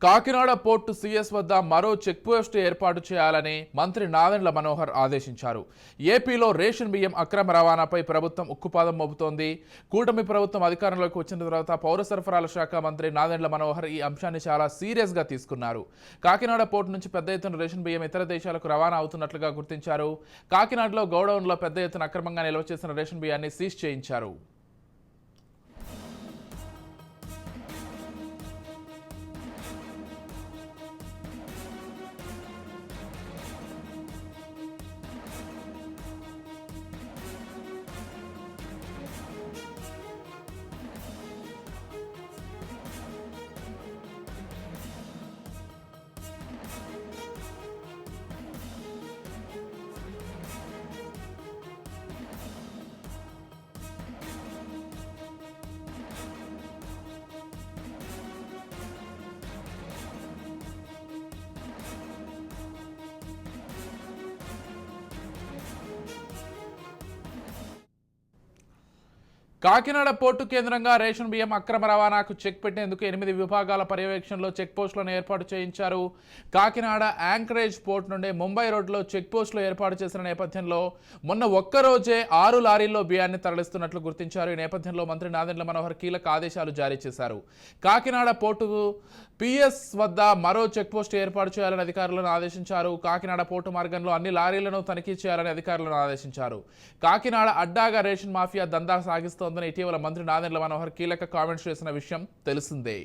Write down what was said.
Kakinada port CS వద్ద మరో checkpost ఏర్పాటు చేయాలని మంత్రి నాదెండ్ల మనోహర్ ఆదేశించారు. ఏపీలో రేషన్ బియ్యం అక్రమ రవాణాపై ప్రభుత్వం ఉక్కుపాదం మోపుతోంది. కూటమి ప్రభుత్వం అధికారంలోకి వచ్చిన తర్వాత పౌర సరఫరాల శాఖ మంత్రి నాదెండ్ల మనోహర్ ఈ అంశాన్ని చాలా సీరియస్గా తీసుకున్నారు. కాకినాడ పోర్టు నుంచి పెద్ద ఎత్తున రేషన్ బియ్యం ఇతర దేశాలకు రవాణా అవుతున్నట్లుగా గుర్తించారు. కాకినాడలో గోడౌన్లో పెద్ద ఎత్తున అక్రమంగా నిల్వ చేసిన రేషన్ బియ్యాన్ని సీజ్ చేయించారు. కాకినాడ పోర్టు కేంద్రంగా రేషన్ బియ్యం అక్రమ రవాణాకు చెక్ పెట్టేందుకు 8 విభాగాల పర్యవేక్షణలో చెక్ పోస్టులను ఏర్పాటు చేయించారు. కాకినాడ యాంకరేజ్ పోర్టు నుండి ముంబై రోడ్లో చెక్ పోస్టులు ఏర్పాటు చేసిన నేపథ్యంలో మొన్న ఒక్కరోజే 6 లారీల్లో బియ్యాన్ని తరలిస్తున్నట్లు గుర్తించారు. ఈ నేపథ్యంలో మంత్రి నాదెండ్ల మనోహర్ కీలక ఆదేశాలు జారీ చేశారు. కాకినాడ పోర్టుకు పిఎస్ వద్ద మరో చెక్ పోస్ట్ ఏర్పాటు చేయాలని అధికారులను ఆదేశించారు. కాకినాడ పోర్టు మార్గంలో అన్ని లారీలను తనిఖీ చేయాలని అధికారులను ఆదేశించారు. కాకినాడ అడ్డాగా రేషన్ మాఫియా దందా సాగిస్తోందని ఇటీవల మంత్రి నాదెండ్ల మనోహర్ కీలక కామెంట్స్ చేసిన విషయం తెలిసిందే.